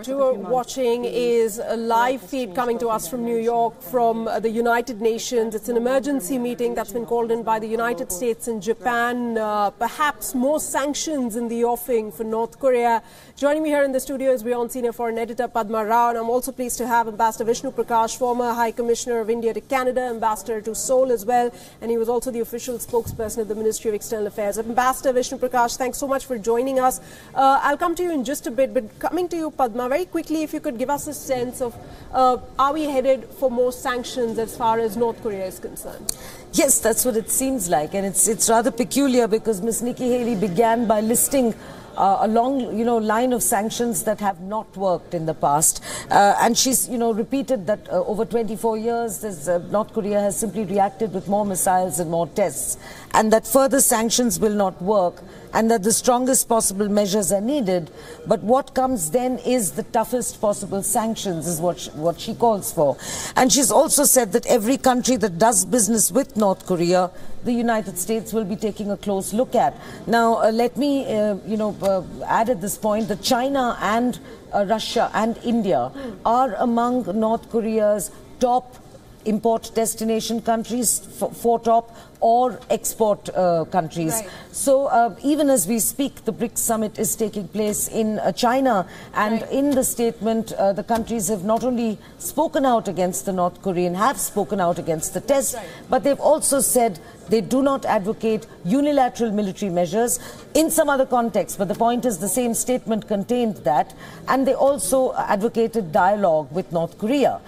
What you are watching is a live feed coming to us from New York, from the United Nations. It's an emergency meeting that's been called in by the United States and Japan. Perhaps more sanctions in the offing for North Korea. Joining me here in the studio is WION Senior Foreign Editor Padma Rao, and I'm also pleased to have Ambassador Vishnu Prakash, former High Commissioner of India to Canada, Ambassador to Seoul as well, and he was also the official spokesperson of the Ministry of External Affairs. Ambassador Vishnu Prakash, thanks so much for joining us. I'll come to you in just a bit, but coming to you, Padma, very quickly, if you could give us a sense of are we headed for more sanctions as far as North Korea is concerned? Yes, that's what it seems like, and it's rather peculiar because Ms. Nikki Haley began by listing a long, line of sanctions that have not worked in the past, and she's, repeated that over 24 years, North Korea has simply reacted with more missiles and more tests, and that further sanctions will not work, and that the strongest possible measures are needed. But what comes then is the toughest possible sanctions, is what she calls for. And she's also said that every country that does business with North Korea, the United States will be taking a close look at. Now, let me, add at this point that China and Russia and India are among North Korea's top import destination countries, for top or export countries. Right. So even as we speak, the BRICS summit is taking place in China, and right. in the statement, the countries have not only spoken out against the North Korean, have spoken out against the test, right. but they've also said they do not advocate unilateral military measures in some other context. But the point is the same statement contained that, and they also advocated dialogue with North Korea.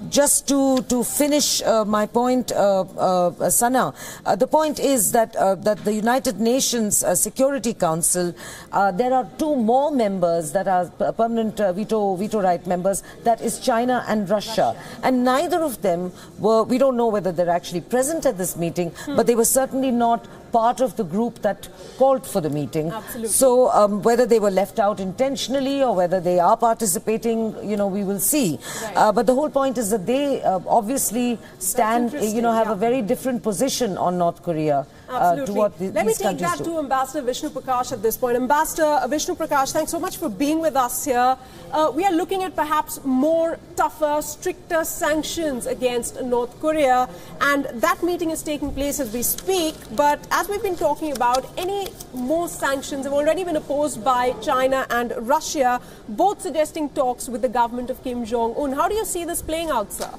Just to finish my point, Sana, the point is that the United Nations Security Council, there are two more members that are permanent veto right members, that is China and Russia. And neither of them were, we don't know whether they're actually present at this meeting, but they were certainly not part of the group that called for the meeting. Absolutely. So whether they were left out intentionally or whether they are participating, we will see. Right. But the whole point is that they obviously stand, have a very different position on North Korea. To what Let me take that to Ambassador Vishnu Prakash at this point. Ambassador Vishnu Prakash, thanks so much for being with us here. We are looking at perhaps more tougher, stricter sanctions against North Korea, and that meeting is taking place as we speak. But as we've been talking about, any more sanctions have already been opposed by China and Russia, both suggesting talks with the government of Kim Jong-Un. How do you see this playing out, sir?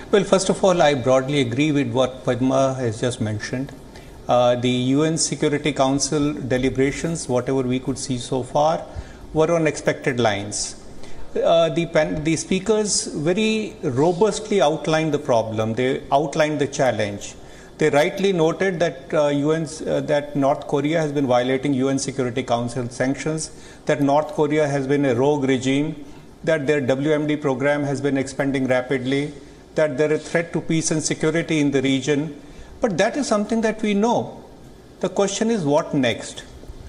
Well, first of all, I broadly agree with what Padma has just mentioned. The UN Security Council deliberations, whatever we could see so far, were on expected lines. The speakers very robustly outlined the problem. They outlined the challenge. They rightly noted that that North Korea has been violating UN Security Council sanctions, that North Korea has been a rogue regime, that their WMD program has been expanding rapidly, that there is a threat to peace and security in the region. But that is something that we know. The question is what next?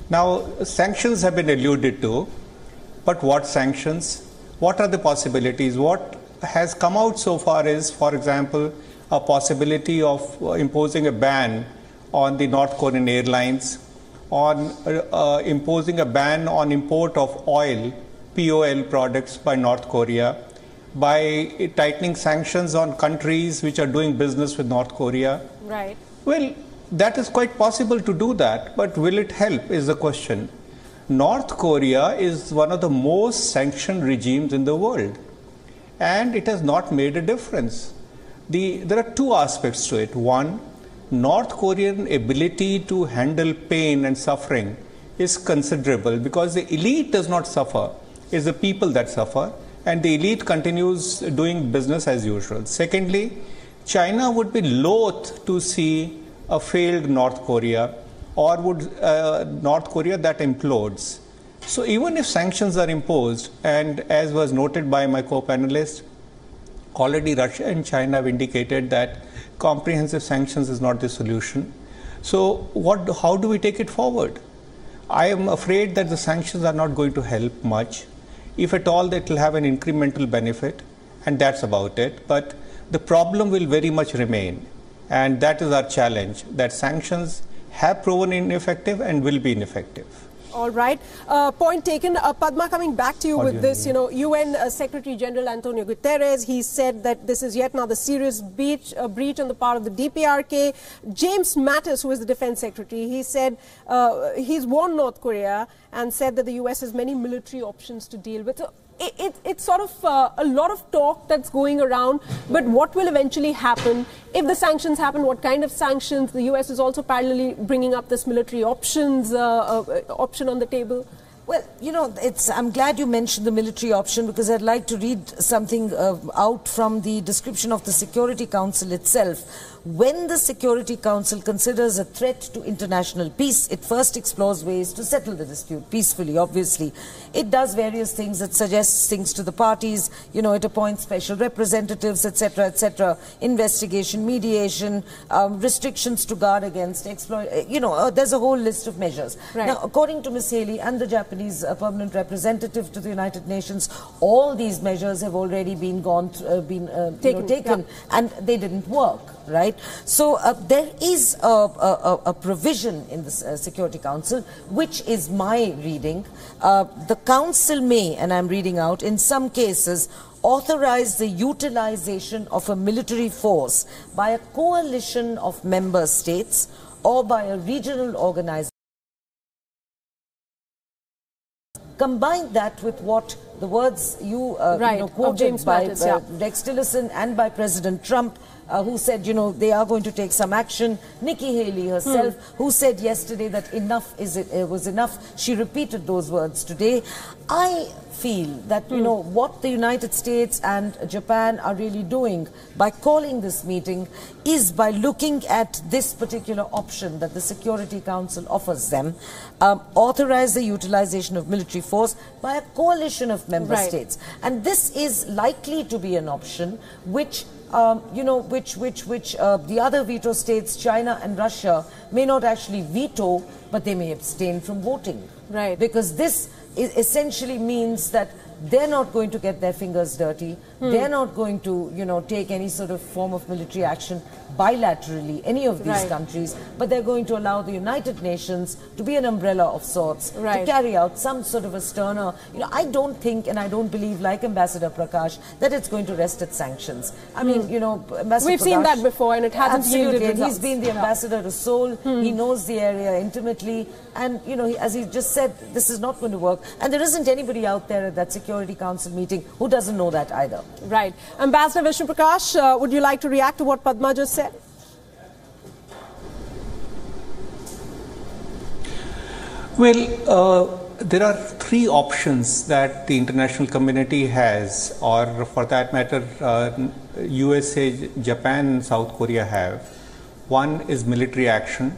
Now, sanctions have been alluded to, but what sanctions? What are the possibilities? What has come out so far is, for example, a possibility of imposing a ban on the North Korean airlines, on imposing a ban on import of oil, POL products by North Korea, by tightening sanctions on countries which are doing business with North Korea. Right. Well, that is quite possible to do that, but will it help is the question. North Korea is one of the most sanctioned regimes in the world, and it has not made a difference. There are two aspects to it. One, North Korean ability to handle pain and suffering is considerable because the elite does not suffer, it's the people that suffer. And the elite continues doing business as usual. Secondly, China would be loath to see a failed North Korea, or would North Korea that implodes. So even if sanctions are imposed, and as was noted by my co-panelist, already Russia and China have indicated that comprehensive sanctions is not the solution. So how do we take it forward? I am afraid that the sanctions are not going to help much. If at all, that will have an incremental benefit, and that's about it. But the problem will very much remain, and that is our challenge, that sanctions have proven ineffective and will be ineffective. All right. Point taken. Padma, coming back to you with this, UN Secretary General Antonio Guterres, he said that this is yet another serious breach on the part of the DPRK. James Mattis, who is the Defense Secretary, he said he's warned North Korea and said that the US has many military options to deal with. So it's sort of a lot of talk that's going around, but what will eventually happen? If the sanctions happen, what kind of sanctions? The US is also parallelly bringing up this military option on the table. Well, I'm glad you mentioned the military option, because I'd like to read something out from the description of the Security Council itself. When the Security Council considers a threat to international peace, it first explores ways to settle the dispute peacefully, obviously. It does various things. It suggests things to the parties. It appoints special representatives, etc., etc., investigation, mediation, restrictions to guard against exploit. There's a whole list of measures. Right. Now, according to Ms. Haley and the Japanese permanent representative to the United Nations, all these measures have already been taken, and they didn't work. Right? So there is a provision in the Security Council, which is my reading. The Council may, and I'm reading out, in some cases, authorize the utilization of a military force by a coalition of member states or by a regional organization. Combine that with what the words you quoted by Rex Tillerson and by President Trump, who said, they are going to take some action. Nikki Haley herself, who said yesterday that enough was enough. She repeated those words today. I feel that, what the United States and Japan are really doing by calling this meeting is by looking at this particular option that the Security Council offers them, authorize the utilization of military force by a coalition of member states. And this is likely to be an option which the other veto states, China and Russia, may not actually veto, but they may abstain from voting. Right. Because this essentially means that they're not going to get their fingers dirty. They're not going to, take any sort of form of military action bilaterally, any of these countries, but they're going to allow the United Nations to be an umbrella of sorts to carry out some sort of a sterner. I don't think and I don't believe, like Ambassador Prakash, that it's going to rest at sanctions. I mean, Ambassador We've seen that before, and it hasn't yielded results. He's been the ambassador to Seoul. He knows the area intimately, and as he just said, this is not going to work. And there isn't anybody out there at that Security Council meeting who doesn't know that either. Right. Ambassador Vishnu Prakash, would you like to react to what Padma just said? Well, there are three options that the international community has, or for that matter, USA, Japan and South Korea have. One is military action,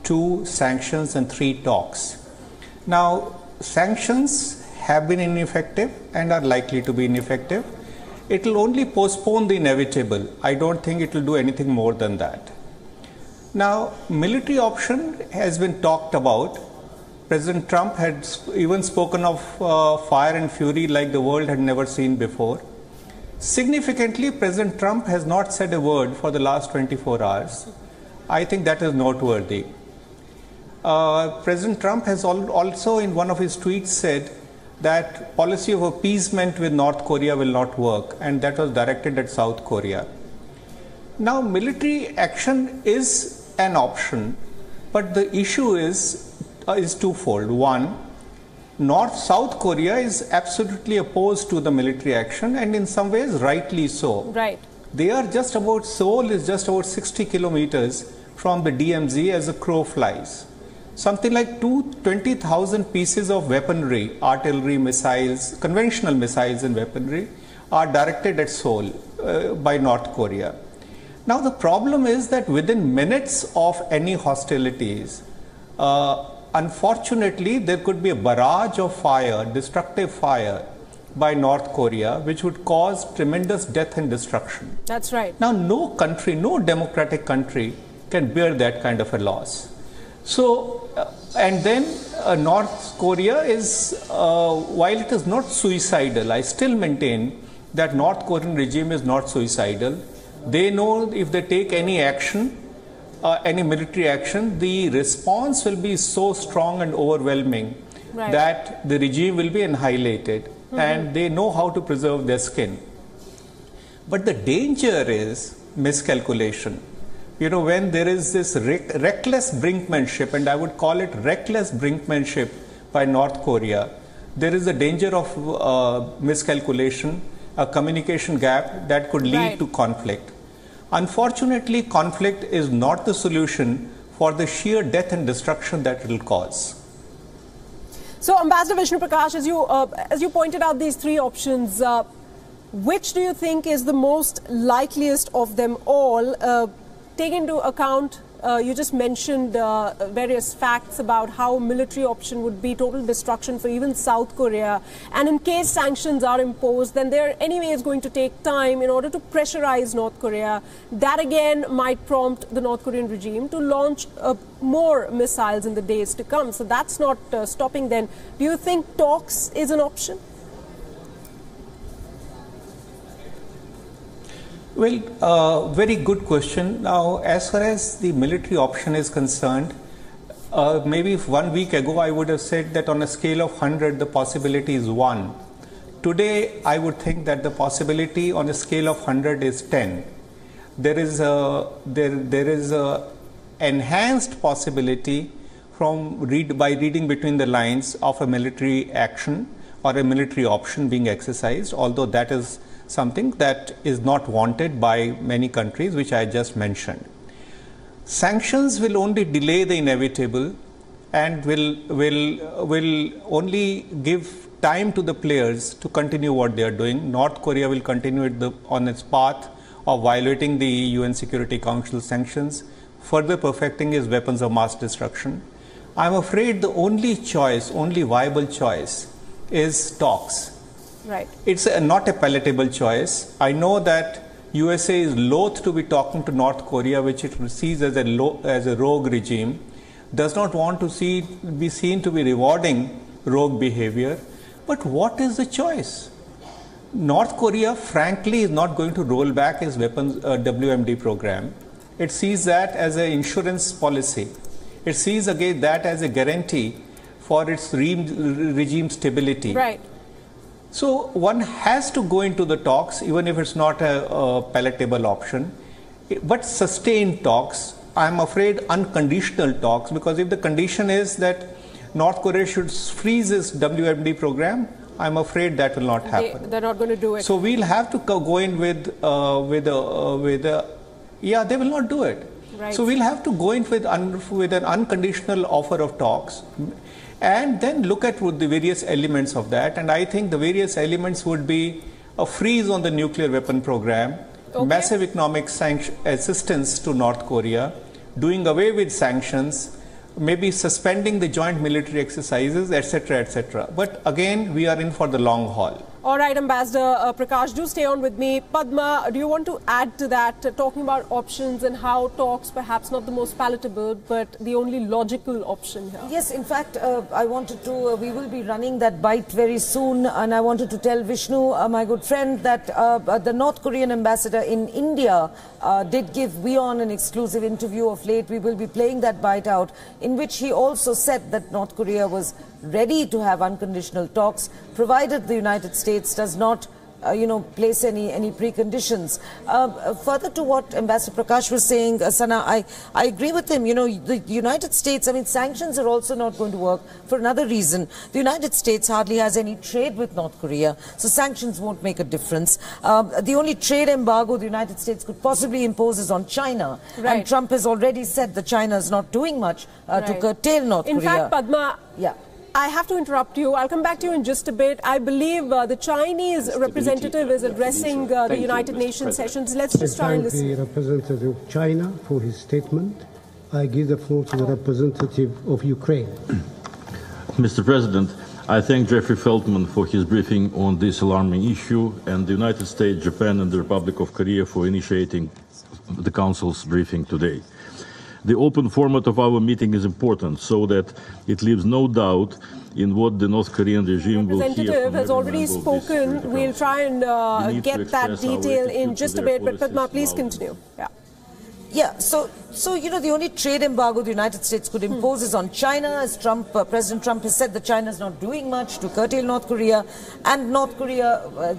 two, sanctions, and three, talks. Now, sanctions have been ineffective and are likely to be ineffective. It will only postpone the inevitable. I don't think it will do anything more than that. Now, military option has been talked about. President Trump had even spoken of fire and fury like the world had never seen before. Significantly, President Trump has not said a word for the last 24 hours. I think that is noteworthy. President Trump has also in one of his tweets said that policy of appeasement with North Korea will not work, and that was directed at South Korea. Now, military action is an option, but the issue is twofold. One, South Korea is absolutely opposed to the military action, and in some ways rightly so. Right. They are just about, Seoul is just about 60 kilometers from the DMZ as a crow flies. Something like 20,000 pieces of weaponry, artillery, missiles, conventional missiles and weaponry are directed at Seoul by North Korea. Now the problem is that within minutes of any hostilities, unfortunately, there could be a barrage of fire, destructive fire by North Korea, which would cause tremendous death and destruction. That's right. Now, no country, no democratic country can bear that kind of a loss. So, and then North Korea is, while it is not suicidal, I still maintain that North Korean regime is not suicidal. They know if they take any action, any military action, the response will be so strong and overwhelming that the regime will be annihilated, and they know how to preserve their skin. But the danger is miscalculation. You know, when there is this reckless brinkmanship, and I would call it reckless brinkmanship by North Korea, there is a danger of miscalculation, a communication gap that could lead to conflict. Unfortunately, conflict is not the solution for the sheer death and destruction that it will cause. So, Ambassador Vishnu Prakash, as you pointed out these three options, which do you think is the most likeliest of them all? Take into account, you just mentioned various facts about how military option would be total destruction for even South Korea. And in case sanctions are imposed, then they're anyways going to take time in order to pressurize North Korea. That again might prompt the North Korean regime to launch more missiles in the days to come. So that's not stopping then. Do you think talks is an option? Well, very good question. Now, as far as the military option is concerned, maybe 1 week ago I would have said that on a scale of 100 the possibility is 1. Today I would think that the possibility on a scale of 100 is 10. There is a enhanced possibility by reading between the lines of a military action or a military option being exercised, although that is something that is not wanted by many countries, which I just mentioned. Sanctions will only delay the inevitable and will only give time to the players to continue what they are doing. North Korea will continue on its path of violating the UN Security Council sanctions, further perfecting its weapons of mass destruction. I'm afraid the only viable choice is talks. Right. It's not a palatable choice. I know that USA is loath to be talking to North Korea, which it sees as a rogue regime, does not want to be seen to be rewarding rogue behavior. But what is the choice? North Korea, frankly, is not going to roll back its weapons WMD program. It sees that as an insurance policy. It sees again that as a guarantee for its regime stability. Right. So one has to go into the talks, even if it's not a palatable option, but sustained talks. I'm afraid unconditional talks, because if the condition is that North Korea should freeze its WMD program, I'm afraid that will not happen. They're not going to do it. So we'll have to go in yeah, they will not do it. Right. So we'll have to go in with an unconditional offer of talks, and then look at the various elements of that. And I think the various elements would be a freeze on the nuclear weapon program, massive economic assistance to North Korea, doing away with sanctions, maybe suspending the joint military exercises, etc., etc. But again, we are in for the long haul. All right, Ambassador Prakash, do stay on with me. Padma, do you want to add to that, talking about options and how talks perhaps not the most palatable, but the only logical option here? Yes, in fact, I wanted to, we will be running that bite very soon, and I wanted to tell Vishnu, my good friend, that the North Korean ambassador in India did give WION an exclusive interview of late. We will be playing that bite out, in which he also said that North Korea was ready to have unconditional talks, provided the United States does not, place any preconditions. Further to what Ambassador Prakash was saying, Sana, I agree with him. The United States, sanctions are also not going to work for another reason. The United States hardly has any trade with North Korea, so sanctions won't make a difference. The only trade embargo the United States could possibly impose is on China. Right. And Trump has already said that China is not doing much to curtail North Korea. In fact, Padma, yeah, I have to interrupt you. I'll come back to you in just a bit. I believe the Chinese representative is addressing the United Nations sessions. Let's just try and listen. I thank the representative of China for his statement. I give the floor to the representative of Ukraine. Mr. President, I thank Jeffrey Feltman for his briefing on this alarming issue, and the United States, Japan, and the Republic of Korea for initiating the Council's briefing today. The open format of our meeting is important so that it leaves no doubt in what the North Korean regime will hear from The representative has already spoken. We'll try and get that detail in just a bit. But Padma, please continue. Yeah. Yeah, so the only trade embargo the United States could impose is on China, as President Trump has said that China is not doing much to curtail North Korea, and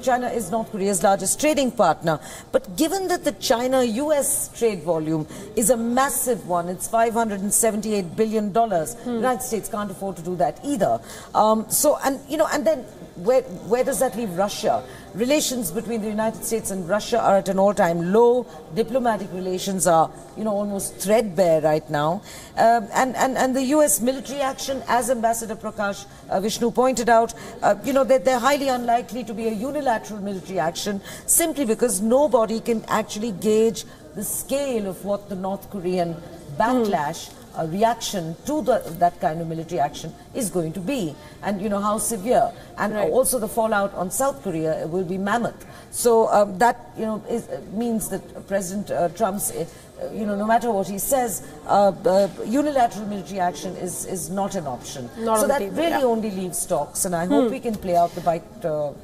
China is North Korea's largest trading partner. But given that the China-US trade volume is a massive one, it's $578 billion, the United States can't afford to do that either. And then where does that leave Russia? Relations between the United States and Russia are at an all-time low. Diplomatic relations are, almost threadbare right now. And the U.S. military action, as Ambassador Prakash Vishnu pointed out, they're highly unlikely to be a unilateral military action, simply because nobody can actually gauge the scale of what the North Korean backlash reaction to that kind of military action is going to be, and how severe, and also the fallout on South Korea will be mammoth. So that means that President Trump's no matter what he says, unilateral military action is not an option. So that really only leaves talks, and I hope we can play out the bite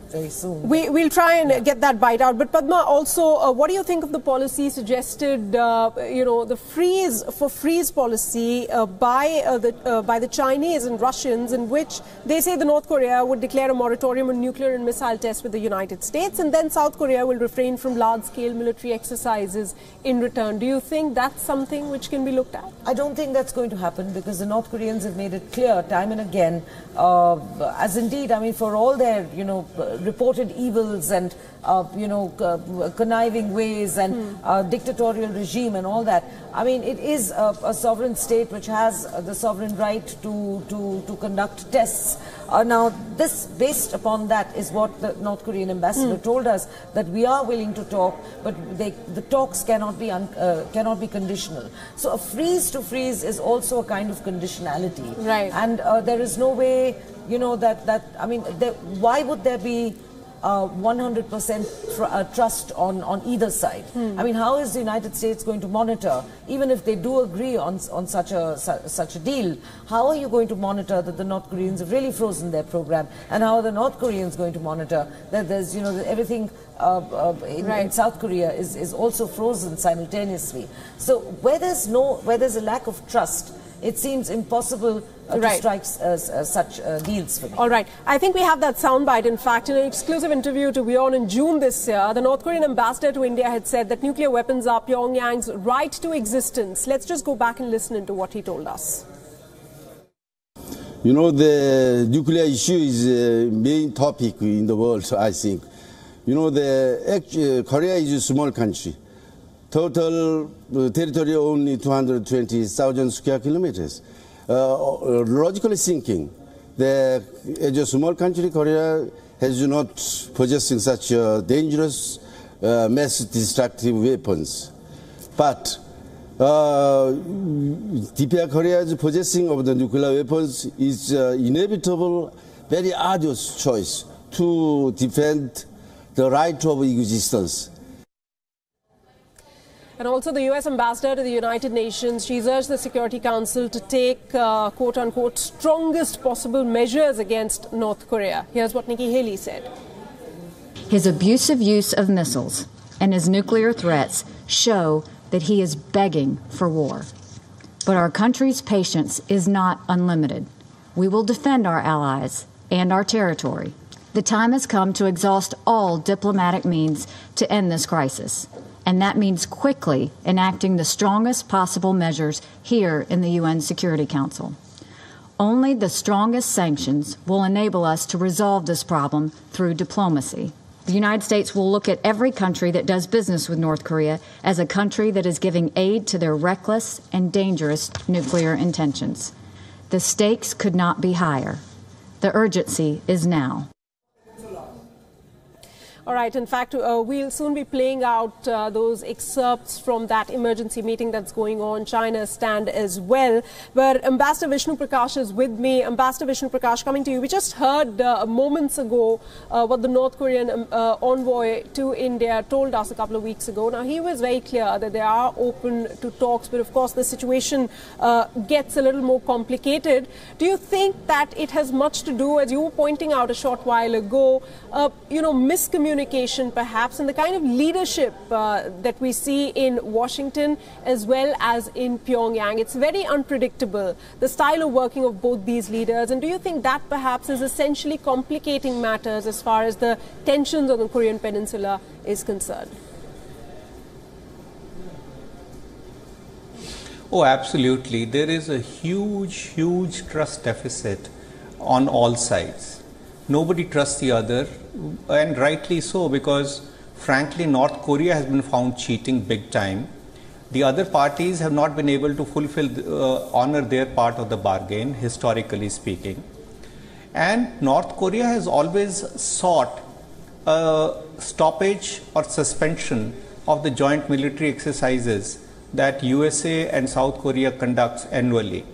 very soon. We'll try and get that bite out. But Padma, also, what do you think of the policy suggested, the freeze policy by the Chinese and Russians, in which they say the North Korea would declare a moratorium on nuclear and missile tests with the United States, and then South Korea will refrain from large-scale military exercises in return. Do you think that's something which can be looked at? I don't think that's going to happen, because the North Koreans have made it clear time and again, as indeed, for all their, reported evils and, conniving ways and dictatorial regime and all that. It is a sovereign state which has the sovereign right to conduct tests. Now, based upon that is what the North Korean ambassador told us, that we are willing to talk, but the talks cannot be conditional. So a freeze to freeze is also a kind of conditionality. Right. And there is no way, why would there be 100% trust on either side? How is the United States going to monitor, even if they do agree on such a deal? How are you going to monitor that the North Koreans have really frozen their program, and how are the North Koreans going to monitor that there's everything in South Korea is also frozen simultaneously? So where there's a lack of trust, it seems impossible to strike such deals for me. All right. I think we have that soundbite. In fact, in an exclusive interview to WION in June this year, the North Korean ambassador to India had said that nuclear weapons are Pyongyang's right to existence. Let's just go back and listen into what he told us. The nuclear issue is the main topic in the world, I think. Korea is a small country. Total territory only 220,000 square kilometers. Logically thinking, as a small country, Korea has not possessing such dangerous, mass destructive weapons. But DPR Korea's possessing of the nuclear weapons is inevitable, very arduous choice to defend the right of existence. And also the U.S. ambassador to the United Nations, she's urged the Security Council to take, quote-unquote, strongest possible measures against North Korea. Here's what Nikki Haley said. His abusive use of missiles and his nuclear threats show that he is begging for war. But our country's patience is not unlimited. We will defend our allies and our territory. The time has come to exhaust all diplomatic means to end this crisis. And that means quickly enacting the strongest possible measures here in the UN Security Council. Only the strongest sanctions will enable us to resolve this problem through diplomacy. The United States will look at every country that does business with North Korea as a country that is giving aid to their reckless and dangerous nuclear intentions. The stakes could not be higher. The urgency is now. All right. In fact, we'll soon be playing out those excerpts from that emergency meeting that's going on, China's stand as well. But Ambassador Vishnu Prakash is with me. Ambassador Vishnu Prakash, coming to you. We just heard moments ago what the North Korean envoy to India told us a couple of weeks ago. Now, he was very clear that they are open to talks, but of course the situation gets a little more complicated. Do you think that it has much to do, as you were pointing out a short while ago, miscommunication communication perhaps and the kind of leadership that we see in Washington as well as in Pyongyang. It's very unpredictable, the style of working of both these leaders. And do you think that perhaps is essentially complicating matters as far as the tensions on the Korean Peninsula is concerned? Oh, absolutely. There is a huge trust deficit on all sides. Nobody trusts the other, and rightly so, because frankly North Korea has been found cheating big time. The other parties have not been able to fulfill, honor their part of the bargain, historically speaking. And North Korea has always sought a stoppage or suspension of the joint military exercises that USA and South Korea conducts annually.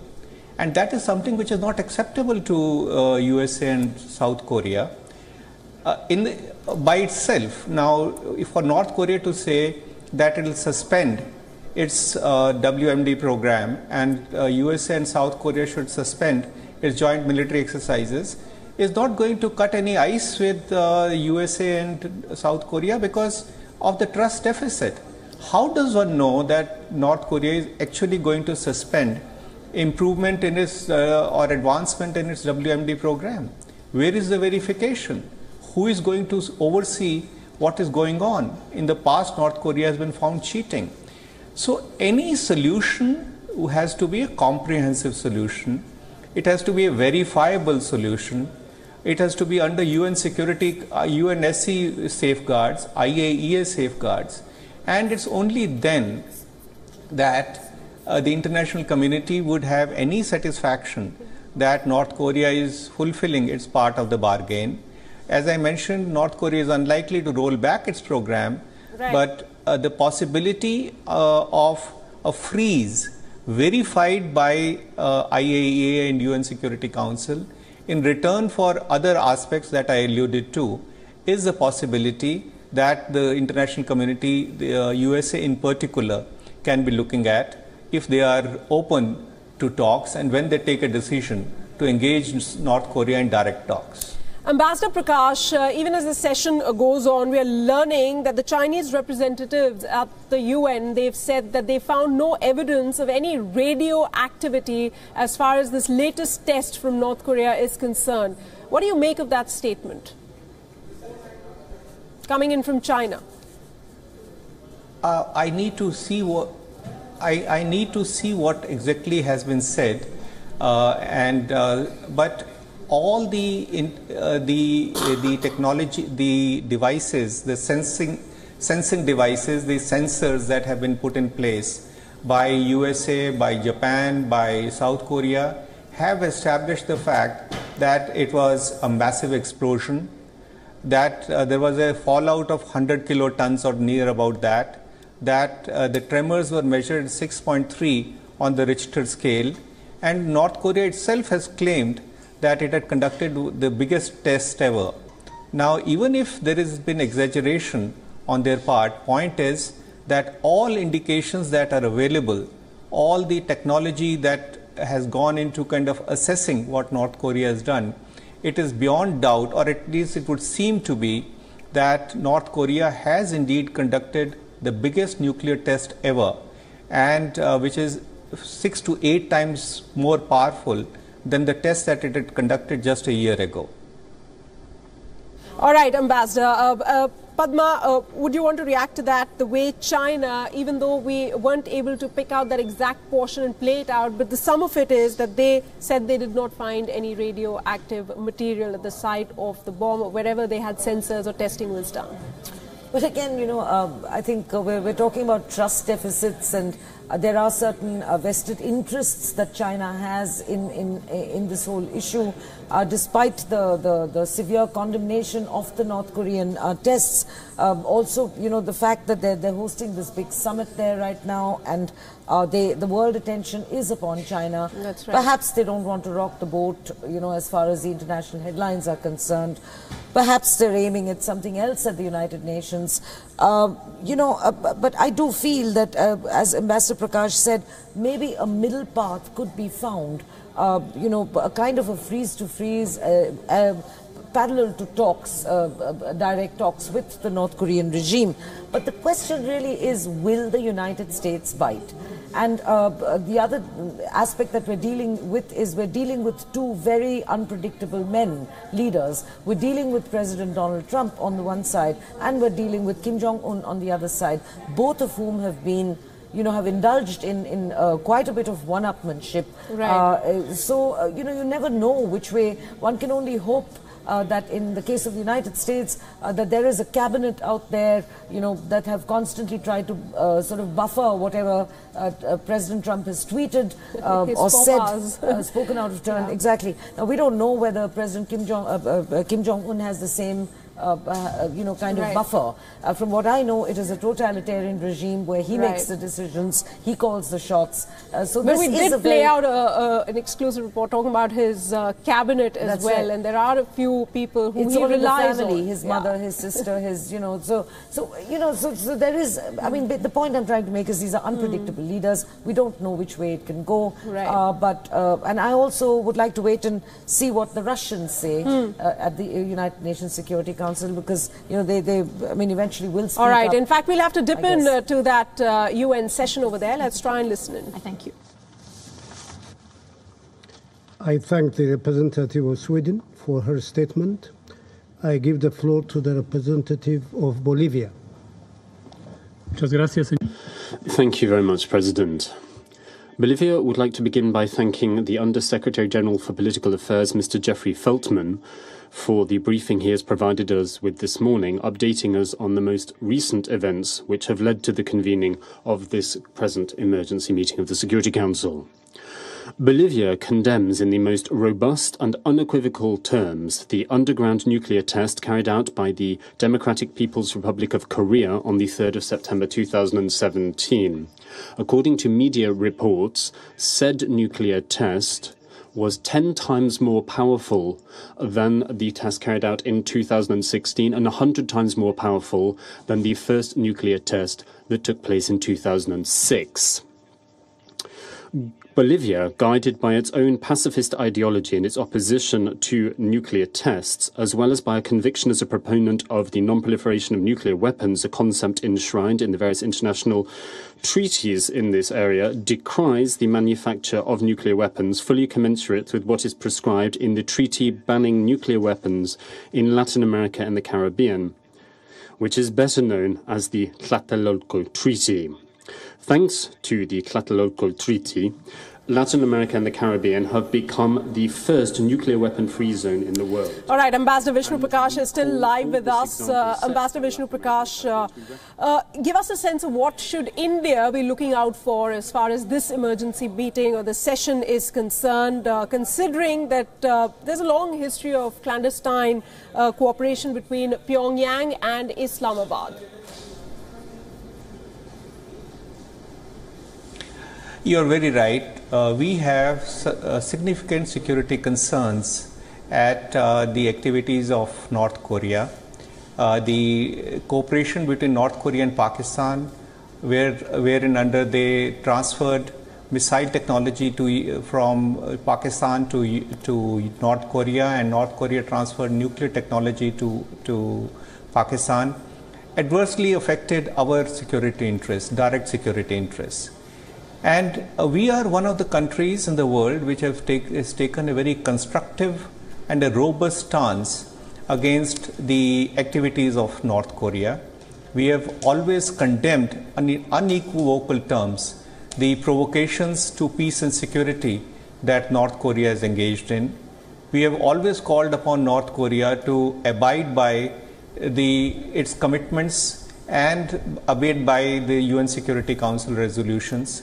And that is something which is not acceptable to USA and South Korea by itself. Now, for North Korea to say that it will suspend its WMD program and USA and South Korea should suspend its joint military exercises is not going to cut any ice with USA and South Korea because of the trust deficit. How does one know that North Korea is actually going to suspend improvement in its or advancement in its WMD program? Where is the verification? Who is going to oversee what is going on? In the past, North Korea has been found cheating. So any solution has to be a comprehensive solution. It has to be a verifiable solution. It has to be under UN security, UNSC safeguards, IAEA safeguards. And it's only then that the international community would have any satisfaction that North Korea is fulfilling its part of the bargain. As I mentioned, North Korea is unlikely to roll back its program, right. But the possibility of a freeze verified by IAEA and UN Security Council in return for other aspects that I alluded to is a possibility that the international community, the USA in particular, can be looking at if they are open to talks and when they take a decision to engage North Korea in direct talks. Ambassador Prakash, even as the session goes on, we are learning that the Chinese representatives at the UN, they've said that they found no evidence of any radioactivity as far as this latest test from North Korea is concerned. What do you make of that statement coming in from China? I need to see what I need to see what exactly has been said, but all the technology, the devices, the sensing devices, the sensors that have been put in place by USA, by Japan, by South Korea have established the fact that it was a massive explosion, that there was a fallout of 100 kilotons or near about that, that the tremors were measured 6.3 on the Richter scale, and North Korea itself has claimed that it had conducted the biggest test ever. Now, even if there has been exaggeration on their part, point is that all indications that are available, all the technology that has gone into kind of assessing what North Korea has done, it is beyond doubt, or at least it would seem to be, that North Korea has indeed conducted the biggest nuclear test ever, and which is 6 to 8 times more powerful than the test that it had conducted just a year ago. All right, Ambassador. Padma, would you want to react to that? The way China, even though we weren't able to pick out that exact portion and play it out, but the sum of it is that they said they did not find any radioactive material at the site of the bomb or wherever they had sensors or testing was done. But again, you know, I think we're talking about trust deficits, and there are certain vested interests that China has in this whole issue. Despite the severe condemnation of the North Korean tests, also, you know, the fact that they're hosting this big summit there right now, and the world attention is upon China. That's right. Perhaps they don't want to rock the boat, you know, as far as the international headlines are concerned. Perhaps they're aiming at something else at the United Nations. You know, but I do feel that, as Ambassador Prakash said, maybe a middle path could be found. You know, a kind of a freeze-to-freeze, parallel to talks, direct talks with the North Korean regime. But the question really is, will the United States bite? And the other aspect that we're dealing with is we're dealing with two very unpredictable leaders. We're dealing with President Donald Trump on the one side, and we're dealing with Kim Jong-Un on the other side, both of whom have been, have indulged in quite a bit of one-upmanship. Right. You never know which way. One can only hope that in the case of the United States, that there is a cabinet out there, that have constantly tried to sort of buffer whatever President Trump has tweeted or said, spoken out of turn. Yeah. Exactly. Now, we don't know whether President Kim Jong-un has the same kind of buffer. From what I know, it is a totalitarian regime where he makes the decisions, he calls the shots. But we did play out an exclusive report talking about his cabinet as well, and there are a few people who he relies on. His mother, his sister, his, so there is, I mean, the point I'm trying to make is these are unpredictable leaders. We don't know which way it can go. Right. And I also would like to wait and see what the Russians say at the United Nations Security Council, because they eventually will speak All right. up. In fact, we'll have to dip into that UN session over there. Let's try and listen in. I thank you. I thank the representative of Sweden for her statement. I give the floor to the representative of Bolivia. Thank you very much, President. Bolivia would like to begin by thanking the Undersecretary General for Political Affairs, Mr. Jeffrey Feltman, for the briefing he has provided us with this morning, updating us on the most recent events which have led to the convening of this present emergency meeting of the Security Council. Bolivia condemns in the most robust and unequivocal terms the underground nuclear test carried out by the Democratic People's Republic of Korea on the 3rd of September 2017. According to media reports, said nuclear test was 10 times more powerful than the test carried out in 2016 and 100 times more powerful than the first nuclear test that took place in 2006. Bolivia, guided by its own pacifist ideology and its opposition to nuclear tests, as well as by a conviction as a proponent of the non-proliferation of nuclear weapons, a concept enshrined in the various international treaties in this area, decries the manufacture of nuclear weapons fully commensurate with what is prescribed in the treaty banning nuclear weapons in Latin America and the Caribbean, which is better known as the Tlatelolco Treaty. Thanks to the Tlatelolco Treaty, Latin America and the Caribbean have become the first nuclear weapon-free zone in the world. All right, Ambassador Vishnu Prakash is still live with us. Ambassador Vishnu Prakash, give us a sense of what should India be looking out for as far as this emergency meeting or the session is concerned, considering that there's a long history of clandestine cooperation between Pyongyang and Islamabad. You're very right. We have significant security concerns at the activities of North Korea. The cooperation between North Korea and Pakistan, wherein under they transferred missile technology from Pakistan to North Korea, and North Korea transferred nuclear technology to Pakistan, adversely affected our security interests, direct security interests. And we are one of the countries in the world which has taken a very constructive and a robust stance against the activities of North Korea. We have always condemned in unequivocal terms the provocations to peace and security that North Korea is engaged in. We have always called upon North Korea to abide by its commitments and abide by the UN Security Council resolutions.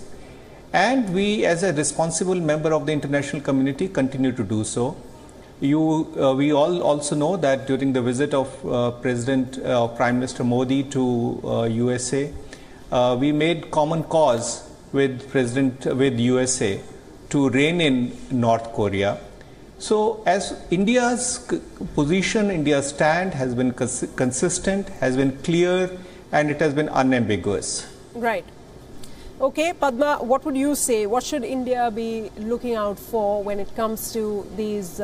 And we, as a responsible member of the international community, continue to do so. We all also know that during the visit of Prime Minister Modi to USA, we made common cause with USA to rein in North Korea. So, as India's position, India's stand has been consistent, has been clear, and it has been unambiguous. Right. Okay, Padma, what would you say? What should India be looking out for when it comes to these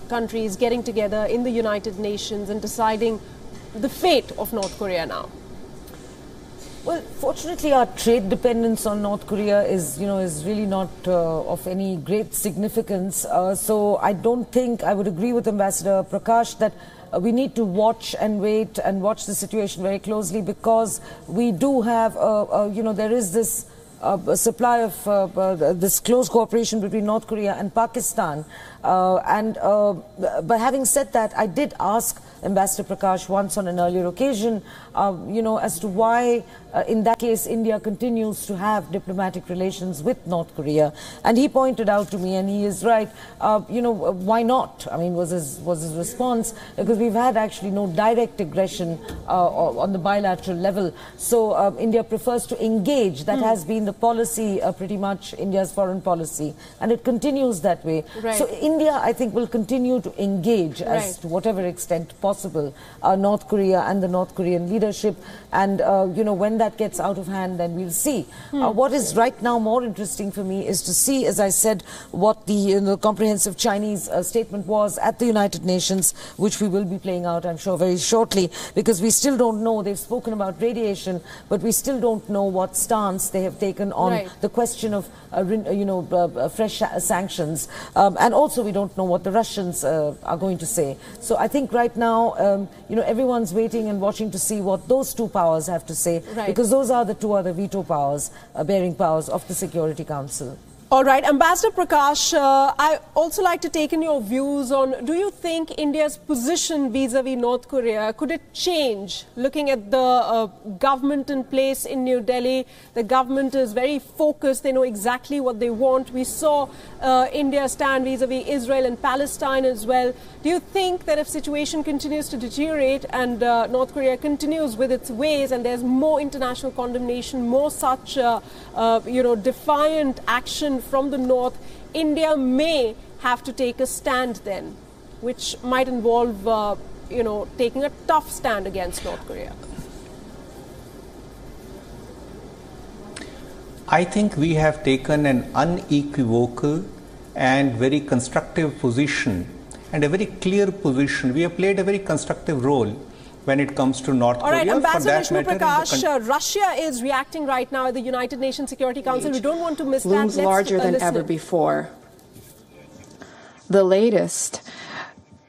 countries getting together in the United Nations and deciding the fate of North Korea now? Well, fortunately, our trade dependence on North Korea is really not of any great significance. So I don't think I would agree with Ambassador Prakash that we need to watch and wait and watch the situation very closely, because we do have, there is this supply of this close cooperation between North Korea and Pakistan. But having said that, I did ask Ambassador Prakash once on an earlier occasion, as to why, in that case, India continues to have diplomatic relations with North Korea. And he pointed out to me, and he is right, why not? I mean, was his response, because we've had actually no direct aggression on the bilateral level. So India prefers to engage. That has been the policy, pretty much India's foreign policy, and it continues that way. Right. So India, I think, will continue to engage as to whatever extent possible North Korea and the North Korean leadership. And when that gets out of hand, then we'll see. What is right now more interesting for me is to see, as I said, what the comprehensive Chinese statement was at the United Nations, which we will be playing out, I'm sure, very shortly, because we still don't know. They've spoken about radiation, but we still don't know what stance they have taken on the question of fresh sanctions, and also we don't know what the Russians are going to say. So I think right now, everyone's waiting and watching to see what those two powers have to say, because those are the two other veto powers, bearing powers of the Security Council. All right, Ambassador Prakash, I also like to take in your views on, do you think India's position vis-a-vis North Korea, could it change? Looking at the government in place in New Delhi, the government is very focused, they know exactly what they want. We saw India stand vis-a-vis Israel and Palestine as well. Do you think that if situation continues to deteriorate and North Korea continues with its ways and there's more international condemnation, more such defiant action from the North, India may have to take a stand then, which might involve, taking a tough stand against North Korea? I think we have taken an unequivocal and very constructive position and a very clear position. We have played a very constructive role when it comes to North Korea. All right, Ambassador Vishnu Prakash, Russia is reacting right now at the United Nations Security Council. We don't want to miss that. Looms larger than ever before. The latest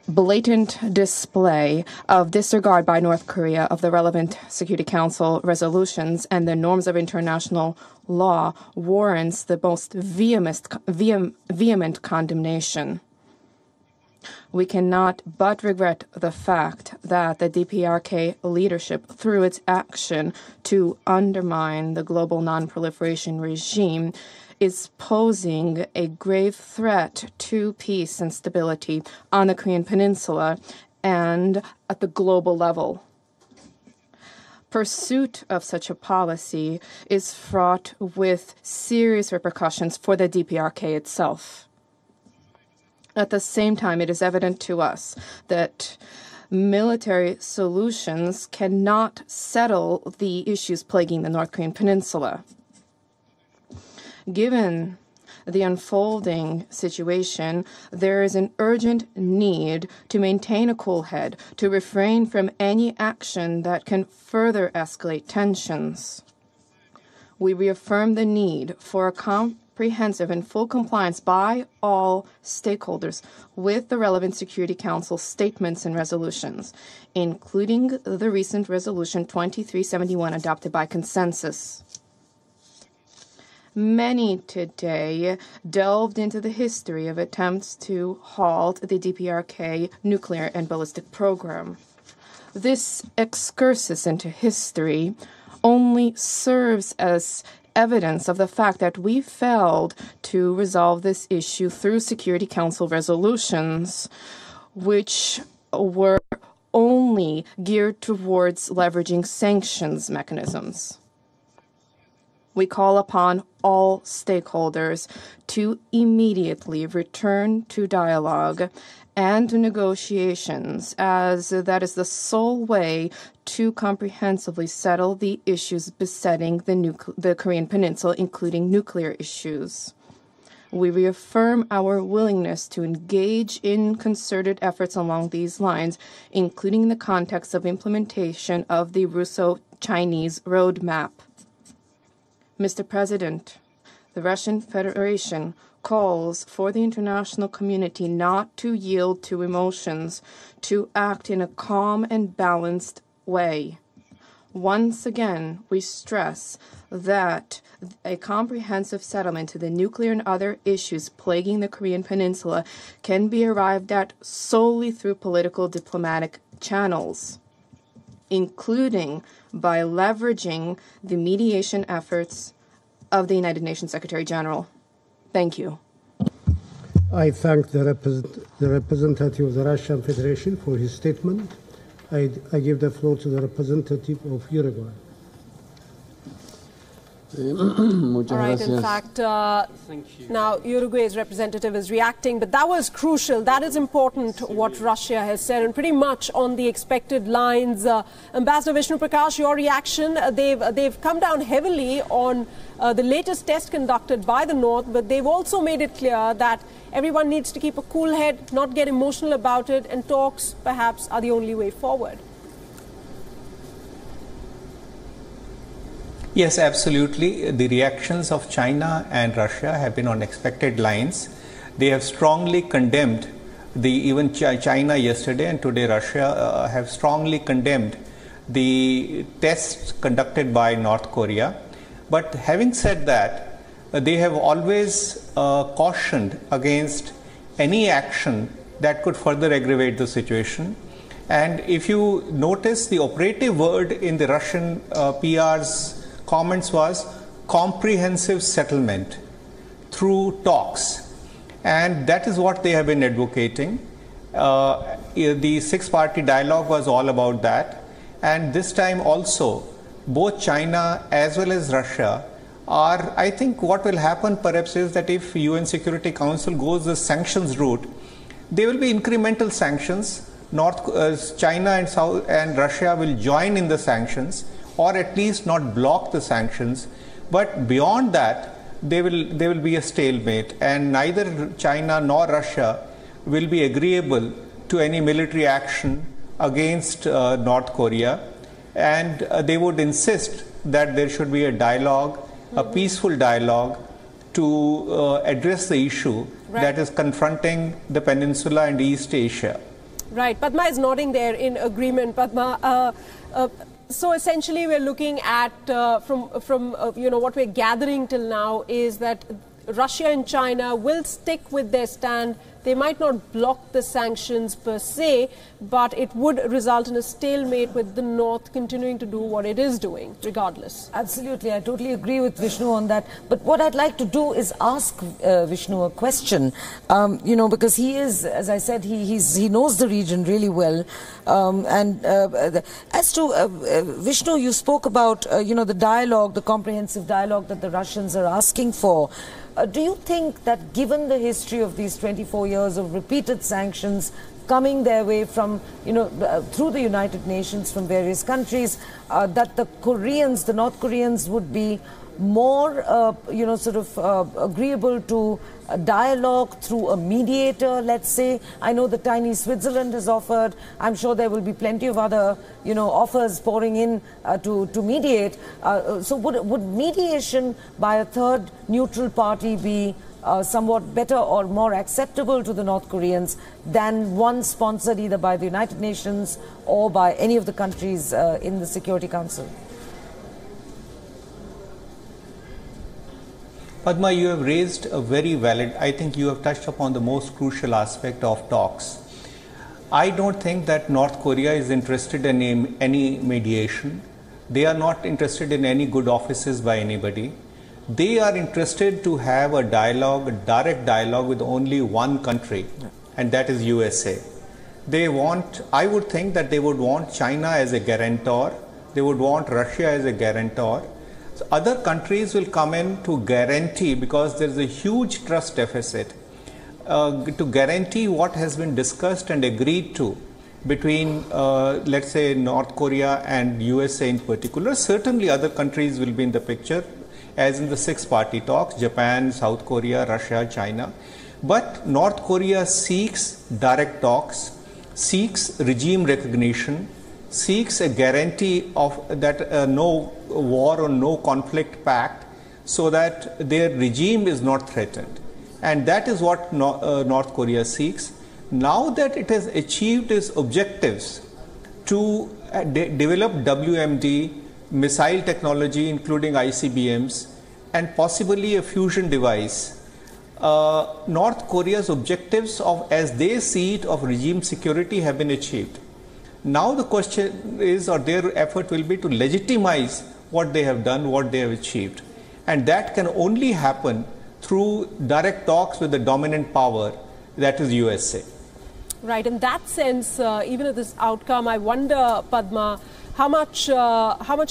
blatant display of disregard by North Korea of the relevant Security Council resolutions and the norms of international law warrants the most vehement condemnation. We cannot but regret the fact that the DPRK leadership, through its action to undermine the global non-proliferation regime, is posing a grave threat to peace and stability on the Korean Peninsula and at the global level. Pursuit of such a policy is fraught with serious repercussions for the DPRK itself. At the same time, it is evident to us that military solutions cannot settle the issues plaguing the North Korean Peninsula. Given the unfolding situation, there is an urgent need to maintain a cool head, to refrain from any action that can further escalate tensions. We reaffirm the need for a comprehensive and full compliance by all stakeholders with the relevant Security Council statements and resolutions, including the recent Resolution 2371 adopted by consensus. Many today delved into the history of attempts to halt the DPRK nuclear and ballistic program. This excursus into history only serves as evidence of the fact that we failed to resolve this issue through Security Council resolutions, which were only geared towards leveraging sanctions mechanisms. We call upon all stakeholders to immediately return to dialogue and to negotiations, as that is the sole way to comprehensively settle the issues besetting the Korean Peninsula, including nuclear issues. We reaffirm our willingness to engage in concerted efforts along these lines, including in the context of implementation of the Russo-Chinese roadmap. Mr. President, the Russian Federation calls for the international community not to yield to emotions, to act in a calm and balanced way. Once again, we stress that a comprehensive settlement to the nuclear and other issues plaguing the Korean Peninsula can be arrived at solely through political diplomatic channels, including by leveraging the mediation efforts of the United Nations Secretary General. Thank you. I thank the representative of the Russian Federation for his statement. I give the floor to the representative of Uruguay. All right, in fact, now Uruguay's representative is reacting, but that was crucial. That is important, what Russia has said, and pretty much on the expected lines. Ambassador Vishnu Prakash, your reaction? They've come down heavily on the latest test conducted by the North, but they've also made it clear that everyone needs to keep a cool head, not get emotional about it, and talks perhaps are the only way forward. Yes, absolutely. The reactions of China and Russia have been on expected lines. They have strongly condemned even China yesterday and today Russia have strongly condemned the tests conducted by North Korea. But having said that, they have always cautioned against any action that could further aggravate the situation. And if you notice, the operative word in the Russian PR's comments was comprehensive settlement through talks, and that is what they have been advocating. The six-party dialogue was all about that, and this time also both China as well as Russia are, I think what will happen perhaps is that if UN Security Council goes the sanctions route, there will be incremental sanctions. China and Russia will join in the sanctions, or at least not block the sanctions, but beyond that there will be a stalemate, and neither China nor Russia will be agreeable to any military action against North Korea, and they would insist that there should be a dialogue, a peaceful dialogue to address the issue that is confronting the peninsula and East Asia. Right, Padma is nodding there in agreement. Padma, so essentially, we're looking at from what we're gathering till now is that Russia and China will stick with their stand. They might not block the sanctions per se, but it would result in a stalemate with the North continuing to do what it is doing, regardless. Absolutely, I totally agree with Vishnu on that. But what I'd like to do is ask Vishnu a question, because he is, as I said, he knows the region really well. As to Vishnu, you spoke about the dialogue, the comprehensive dialogue that the Russians are asking for. Do you think that given the history of these 24 years of repeated sanctions coming their way from, through the United Nations from various countries, that the North Koreans would be more, agreeable to a dialogue through a mediator, let's say? I know the tiny Switzerland has offered. I'm sure there will be plenty of other, offers pouring in to mediate. So would mediation by a third neutral party be somewhat better or more acceptable to the North Koreans than one sponsored either by the United Nations or by any of the countries in the Security Council? Padma, you have raised a very valid, I think you have touched upon the most crucial aspect of talks. I don't think that North Korea is interested in any mediation. They are not interested in any good offices by anybody. They are interested to have a dialogue, a direct dialogue with only one country, and that is USA. I would think that they would want China as a guarantor. They would want Russia as a guarantor. So other countries will come in to guarantee, because there is a huge trust deficit, to guarantee what has been discussed and agreed to between, let's say, North Korea and USA in particular. Certainly other countries will be in the picture, as in the 6-party talks, Japan, South Korea, Russia, China. But North Korea seeks direct talks, seeks regime recognition, seeks a guarantee of that no war or no conflict pact, so that their regime is not threatened. And that is what North Korea seeks. Now that it has achieved its objectives to develop WMD, missile technology including ICBMs, and possibly a fusion device, North Korea's objectives of, as they see it, of regime security have been achieved. Now the question is, or their effort will be to legitimize what they have done, what they have achieved. And that can only happen through direct talks with the dominant power, that is USA. Right. In that sense, even at this outcome, I wonder, Padma, how much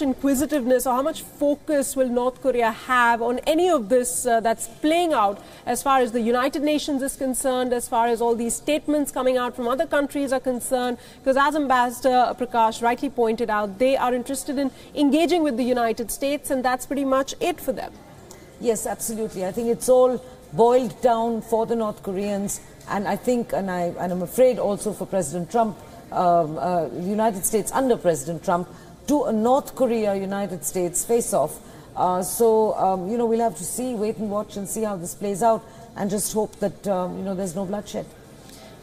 inquisitiveness or how much focus will North Korea have on any of this that's playing out as far as the United Nations is concerned, as far as all these statements coming out from other countries are concerned? Because as Ambassador Prakash rightly pointed out, they are interested in engaging with the United States, and that's pretty much it for them. Yes, absolutely. I think it's all boiled down for the North Koreans, and I think, and I'm afraid also for President Trump, the United States under President Trump, to a North Korea-United States face-off. You know, we'll have to see, wait and watch and see how this plays out, and just hope that, you know, there's no bloodshed.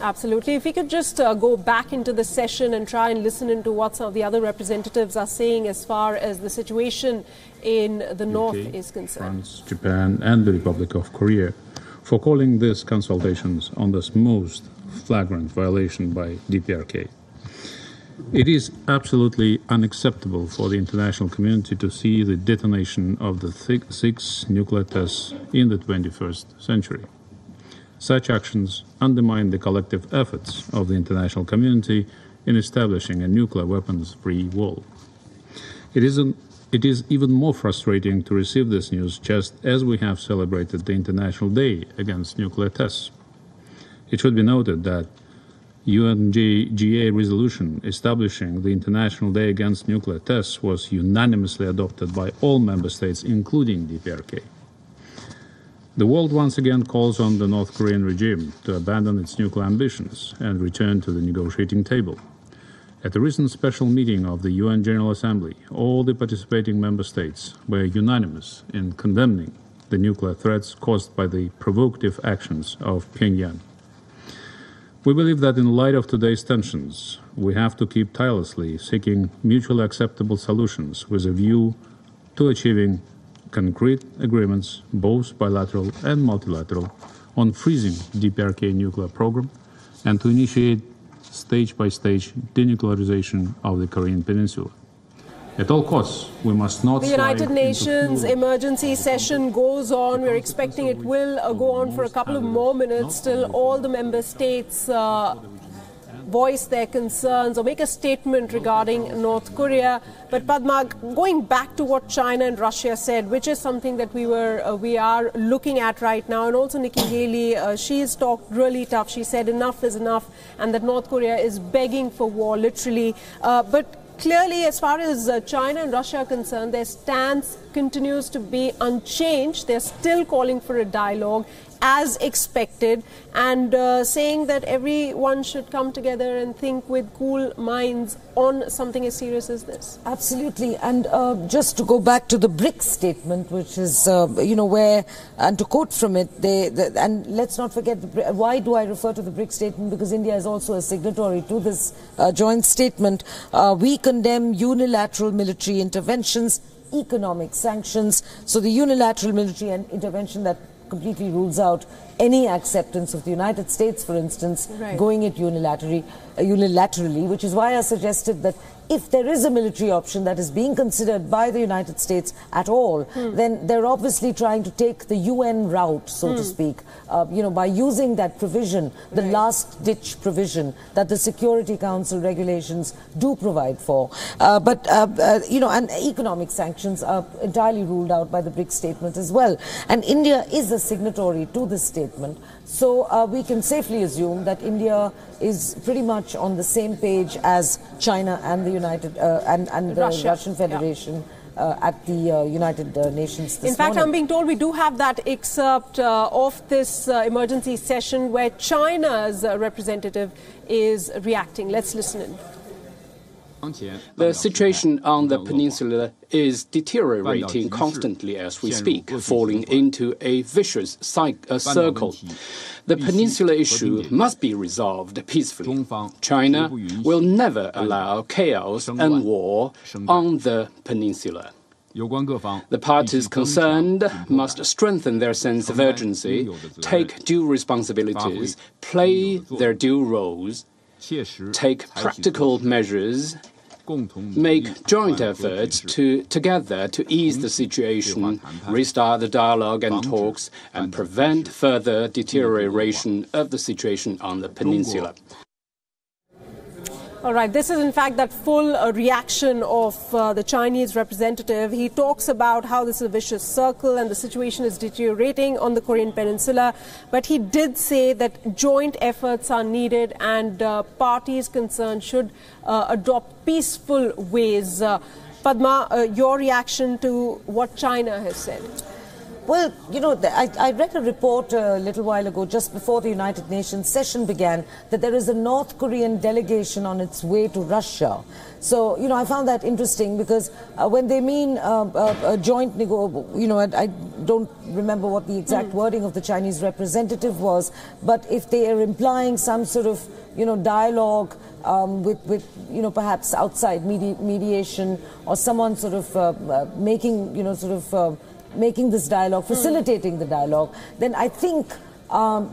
Absolutely. If we could just go back into the session and try and listen into what some of the other representatives are saying as far as the situation in the North is concerned. France, Japan, and the Republic of Korea for calling these consultations on this most flagrant violation by DPRK. It is absolutely unacceptable for the international community to see the detonation of the 6 nuclear tests in the 21st century. Such actions undermine the collective efforts of the international community in establishing a nuclear weapons-free world. It is even more frustrating to receive this news just as we have celebrated the International Day Against Nuclear Tests. It should be noted that UNGA resolution establishing the International Day Against Nuclear Tests was unanimously adopted by all member states, including DPRK. The world once again calls on the North Korean regime to abandon its nuclear ambitions and return to the negotiating table. At the recent special meeting of the UN General Assembly, all the participating member states were unanimous in condemning the nuclear threats caused by the provocative actions of Pyongyang. We believe that in light of today's tensions, we have to keep tirelessly seeking mutually acceptable solutions with a view to achieving concrete agreements, both bilateral and multilateral, on freezing DPRK nuclear program and to initiate stage-by-stage denuclearization of the Korean Peninsula. At all costs, we must not. The United Nations emergency session goes on. We're expecting it will go on for a couple of more minutes. Still, all the member states voice their concerns or make a statement regarding North Korea. But Padma, going back to what China and Russia said, which is something that we are looking at right now, and also Nikki Haley, she's talked really tough. She said enough is enough, and that North Korea is begging for war, literally. But clearly, as far as China and Russia are concerned, their stance continues to be unchanged. They're still calling for a dialogue as expected, and saying that everyone should come together and think with cool minds on something as serious as this. Absolutely. And just to go back to the BRICS statement, which is, you know, where, and to quote from it, and let's not forget, why do I refer to the BRICS statement? Because India is also a signatory to this joint statement. We condemn unilateral military interventions, economic sanctions. So the unilateral military intervention that completely rules out any acceptance of the United States, for instance, going it unilaterally, which is why I suggested that if there is a military option that is being considered by the United States at all, then they're obviously trying to take the UN route, so to speak, you know, by using that provision, the last-ditch provision that the Security Council regulations do provide for. You know, and economic sanctions are entirely ruled out by the BRICS statement as well. And India is a signatory to this statement. So we can safely assume that India is pretty much on the same page as China and the Russian Federation at the United Nations this morning. In fact, morning. I'm being told we do have that excerpt of this emergency session where China's representative is reacting. Let's listen in. The situation on the peninsula is deteriorating constantly as we speak, falling into a vicious circle. The peninsula issue must be resolved peacefully. China will never allow chaos and war on the peninsula. The parties concerned must strengthen their sense of urgency, take due responsibilities, play their due roles, take practical measures, make joint efforts together to ease the situation, restart the dialogue and talks, and prevent further deterioration of the situation on the peninsula. All right, this is in fact that full reaction of the Chinese representative. He talks about how this is a vicious circle and the situation is deteriorating on the Korean Peninsula. But he did say that joint efforts are needed and parties concerned should adopt peaceful ways. Padma, your reaction to what China has said? Well, you know, I read a report a little while ago, just before the United Nations session began, that there is a North Korean delegation on its way to Russia. So, you know, I found that interesting because when they mean a joint I don't remember what the exact wording of the Chinese representative was, but if they are implying some sort of, dialogue with perhaps outside mediation or someone sort of making this dialogue, facilitating the dialogue, then I think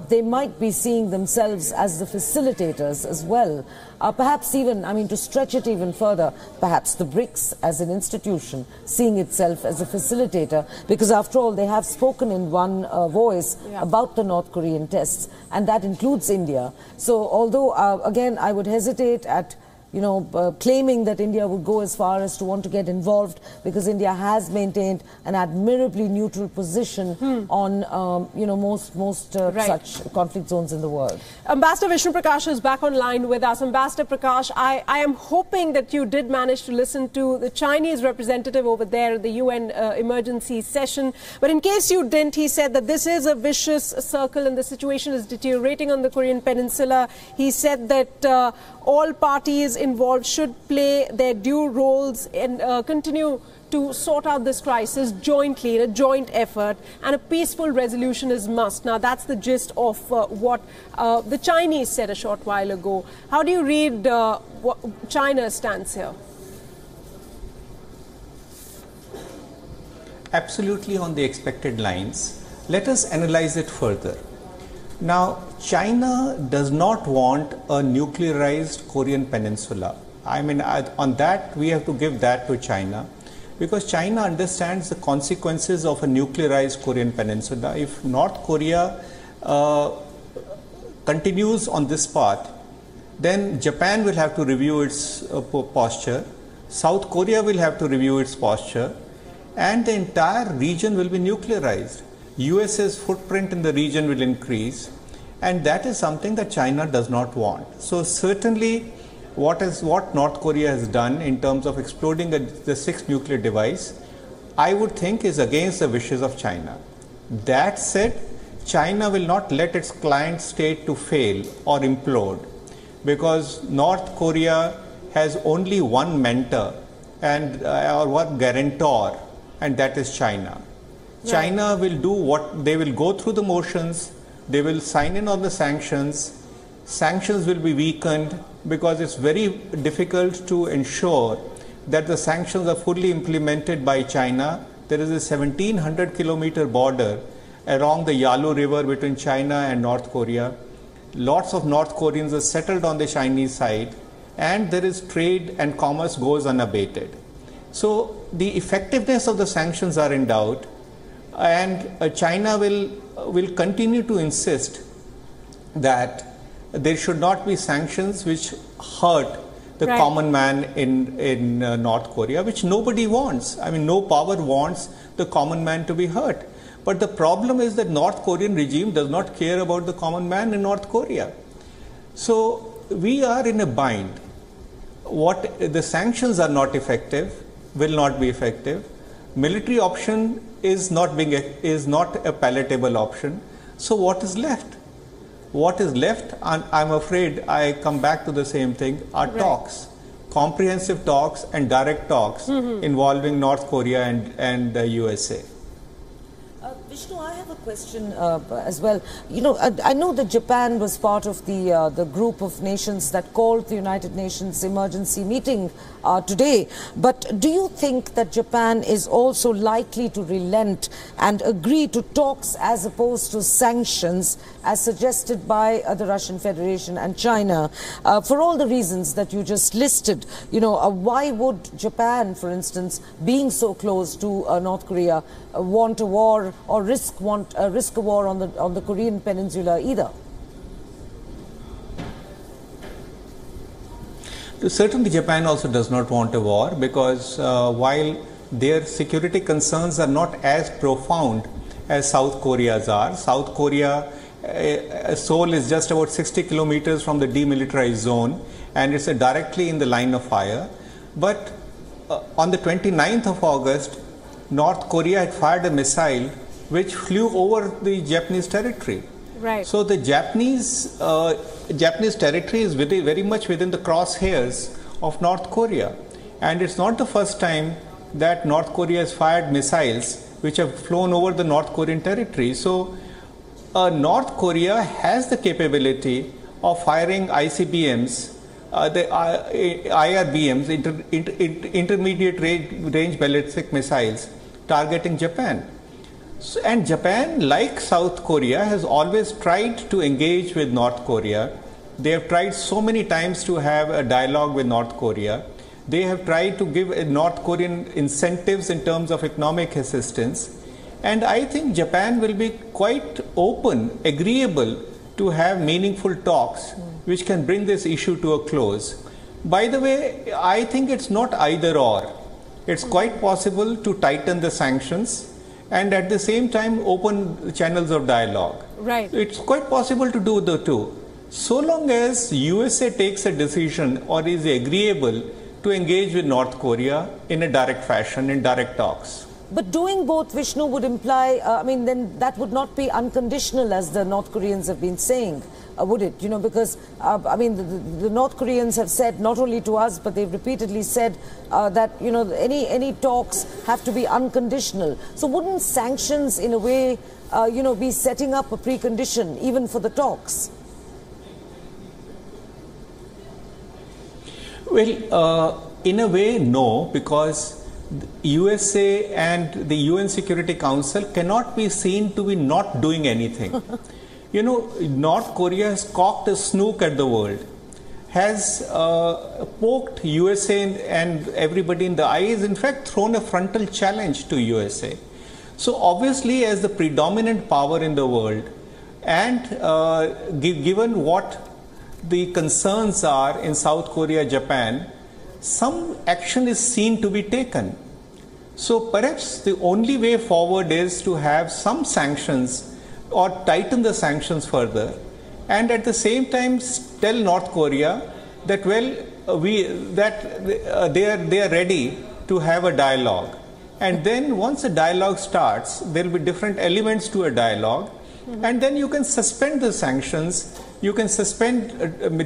they might be seeing themselves as the facilitators as well. Perhaps even, to stretch it even further, perhaps the BRICS as an institution seeing itself as a facilitator, because after all, they have spoken in one voice about the North Korean tests, and that includes India. So although, again, I would hesitate at claiming that India would go as far as to want to get involved, because India has maintained an admirably neutral position on, most such conflict zones in the world. Ambassador Vishnu Prakash is back online with us. Ambassador Prakash, I am hoping that you did manage to listen to the Chinese representative over there at the UN emergency session. But in case you didn't, he said that this is a vicious circle and the situation is deteriorating on the Korean Peninsula. He said that all parties involved should play their due roles and continue to sort out this crisis jointly, in a joint effort, and a peaceful resolution is must. Now, that's the gist of what the Chinese said a short while ago. How do you read what China's stance here? Absolutely on the expected lines. Let us analyze it further. Now, China does not want a nuclearized Korean Peninsula. On that, we have to give that to China, because China understands the consequences of a nuclearized Korean Peninsula. If North Korea continues on this path, then Japan will have to review its posture, South Korea will have to review its posture, and the entire region will be nuclearized. US's footprint in the region will increase, and that is something that China does not want. So certainly what North Korea has done in terms of exploding the sixth nuclear device, I would think is against the wishes of China. That said, China will not let its client state to fail or implode, because North Korea has only one mentor and or one guarantor, and that is China. Right. China will do what they will go through the motions. They will sign in on the sanctions. Sanctions will be weakened because it's very difficult to ensure that the sanctions are fully implemented by China. There is a 1700-kilometer border along the Yalu River between China and North Korea. Lots of North Koreans are settled on the Chinese side, and there is trade and commerce goes unabated. So the effectiveness of the sanctions are in doubt, and China will continue to insist that there should not be sanctions which hurt the common man in North Korea, which nobody wants. No power wants the common man to be hurt. But the problem is that North Korean regime does not care about the common man in North Korea. So we are in a bind. The sanctions are not effective. will not be effective. Military option is not a palatable option. So what is left? What is left, and I'm afraid I come back to the same thing, are talks, comprehensive talks and direct talks involving North Korea and the USA. Vishnu, I have a question as well. You know, I know that Japan was part of the group of nations that called the United Nations emergency meeting today. But do you think that Japan is also likely to relent and agree to talks as opposed to sanctions, as suggested by the Russian Federation and China, for all the reasons that you just listed? You know, why would Japan, for instance, being so close to North Korea, want a war or risk a war on the Korean Peninsula either? Certainly, Japan also does not want a war, because while their security concerns are not as profound as South Korea's are. South Korea, Seoul is just about 60 kilometers from the demilitarized zone, and it's directly in the line of fire. But on the 29th of August, North Korea had fired a missile which flew over the Japanese territory. Right. So the Japanese territory is very much within the crosshairs of North Korea, and it's not the first time that North Korea has fired missiles which have flown over the North Korean territory. So North Korea has the capability of firing ICBMs, the IRBMs, intermediate range ballistic missiles, targeting Japan. So, and Japan, like South Korea, has always tried to engage with North Korea. They have tried so many times to have a dialogue with North Korea. They have tried to give North Korean incentives in terms of economic assistance. And I think Japan will be quite open, agreeable to have meaningful talks which can bring this issue to a close. By the way, I think it's not either or. It's quite possible to tighten the sanctions and at the same time open channels of dialogue. Right. It's quite possible to do the two. So long as USA takes a decision or is agreeable to engage with North Korea in a direct fashion, in direct talks. But doing both, Vishnu, would imply, I mean, then that would not be unconditional, as the North Koreans have been saying, would it? You know, because, I mean, the North Koreans have said, not only to us, but they've repeatedly said that, you know, any talks have to be unconditional. So wouldn't sanctions, in a way, you know, be setting up a precondition, even for the talks? Well, in a way, no, because USA and the UN Security Council cannot be seen to be not doing anything. You know, North Korea has cocked a snook at the world, has poked USA and everybody in the eyes, in fact thrown a frontal challenge to USA. So obviously, as the predominant power in the world, and given what the concerns are in South Korea, Japan, some action is seen to be taken. So perhaps the only way forward is to have some sanctions or tighten the sanctions further, and at the same time tell North Korea that, well, they are ready to have a dialogue. And then once a dialogue starts, there will be different elements to a dialogue, and then you can suspend the sanctions, you can suspend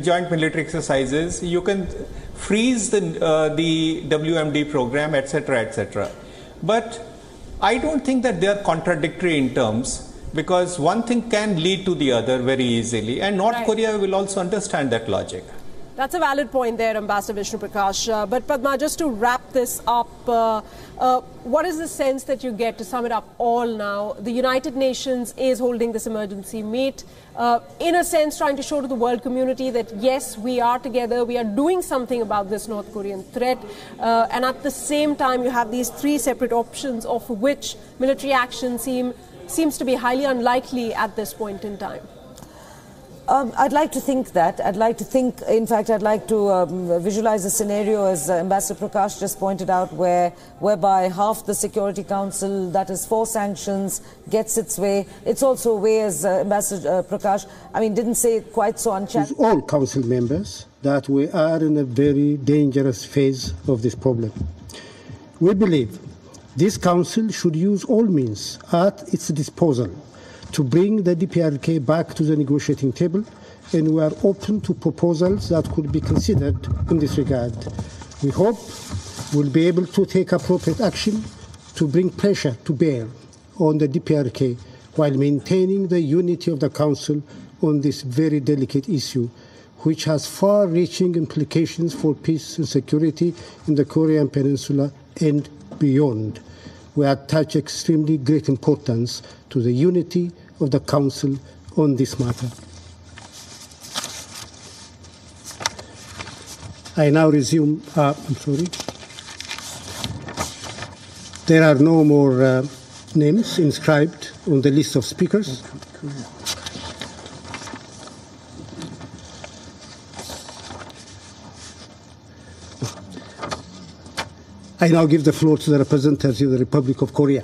joint military exercises, you can freeze the WMD program, etc., etc. But I don't think that they are contradictory in terms, because one thing can lead to the other very easily, and North Korea will also understand that logic. That's a valid point there, Ambassador Vishnu Prakash. But Padma, just to wrap this up, what is the sense that you get, to sum it up all now? The United Nations is holding this emergency meet, in a sense trying to show to the world community that yes, we are together, we are doing something about this North Korean threat, and at the same time you have these three separate options, of which military action seems to be highly unlikely at this point in time. I'd like to think that. In fact, I'd like to visualize a scenario, as Ambassador Prakash just pointed out, whereby half the Security Council, that is for sanctions, gets its way. It's also a way, as Ambassador Prakash, I mean, didn't say it quite so unchallenged. All Council members that we are in a very dangerous phase of this problem. We believe this Council should use all means at its disposal to bring the DPRK back to the negotiating table, and we are open to proposals that could be considered in this regard. We hope we'll be able to take appropriate action to bring pressure to bear on the DPRK while maintaining the unity of the Council on this very delicate issue, which has far-reaching implications for peace and security in the Korean Peninsula and beyond. We attach extremely great importance to the unity of the Council on this matter. I now resume. I'm sorry. There are no more names inscribed on the list of speakers. I now give the floor to the representative of the Republic of Korea.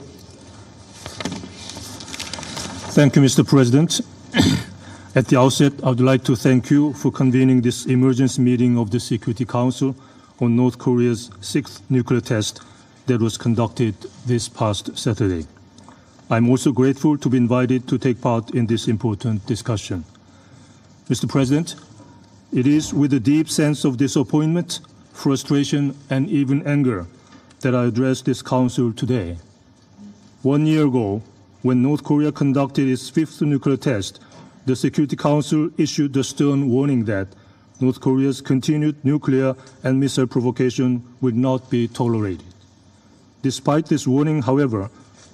Thank you, Mr. President. At the outset, I would like to thank you for convening this emergency meeting of the Security Council on North Korea's 6th nuclear test that was conducted this past Saturday. I'm also grateful to be invited to take part in this important discussion. Mr. President, it is with a deep sense of disappointment, frustration, and even anger that I address this Council today. 1 year ago, when North Korea conducted its 5th nuclear test, the Security Council issued the stern warning that North Korea's continued nuclear and missile provocation would not be tolerated. Despite this warning, however,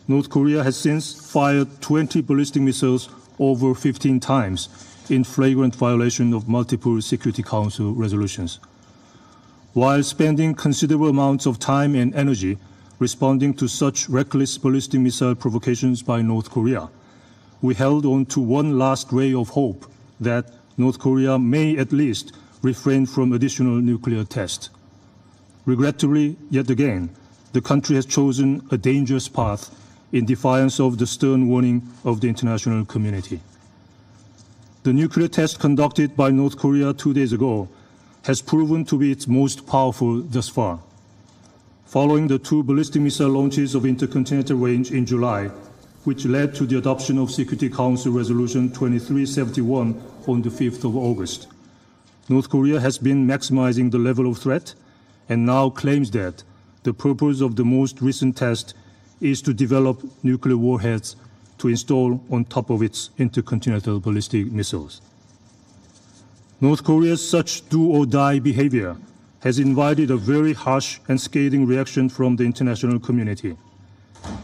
North Korea has since fired 20 ballistic missiles over 15 times in flagrant violation of multiple Security Council resolutions. While spending considerable amounts of time and energy responding to such reckless ballistic missile provocations by North Korea, we held on to one last ray of hope that North Korea may at least refrain from additional nuclear tests. Regrettably, yet again, the country has chosen a dangerous path in defiance of the stern warning of the international community. The nuclear test conducted by North Korea 2 days ago has proven to be its most powerful thus far. Following the 2 ballistic missile launches of intercontinental range in July, which led to the adoption of Security Council Resolution 2371 on the 5th of August. North Korea has been maximizing the level of threat and now claims that the purpose of the most recent test is to develop nuclear warheads to install on top of its intercontinental ballistic missiles. North Korea's such do-or-die behavior has invited a very harsh and scathing reaction from the international community.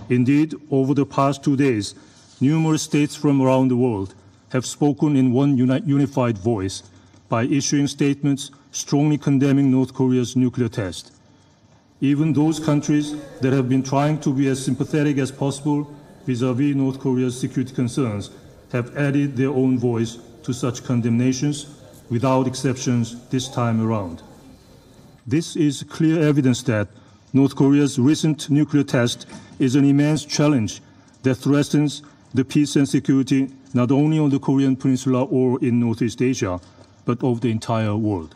Indeed, over the past 2 days, numerous states from around the world have spoken in one unified voice by issuing statements strongly condemning North Korea's nuclear test. Even those countries that have been trying to be as sympathetic as possible vis-à-vis North Korea's security concerns have added their own voice to such condemnations without exceptions this time around. This is clear evidence that North Korea's recent nuclear test is an immense challenge that threatens the peace and security not only on the Korean Peninsula or in Northeast Asia, but of the entire world.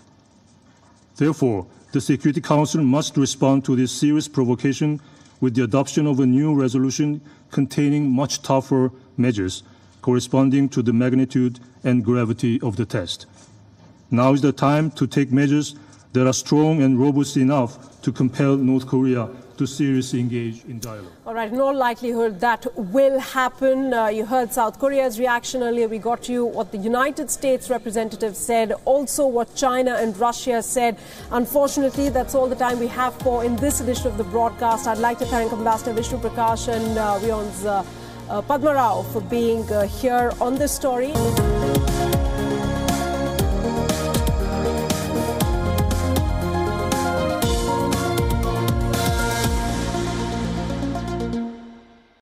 Therefore, the Security Council must respond to this serious provocation with the adoption of a new resolution containing much tougher measures corresponding to the magnitude and gravity of the test. Now is the time to take measures that are strong and robust enough to compel North Korea to seriously engage in dialogue. All right, in all likelihood that will happen. You heard South Korea's reaction earlier. We got you what the United States representative said, also what China and Russia said. Unfortunately, that's all the time we have for in this edition of the broadcast. I'd like to thank Ambassador Vishnu Prakash and WION's Padma Rao for being here on this story.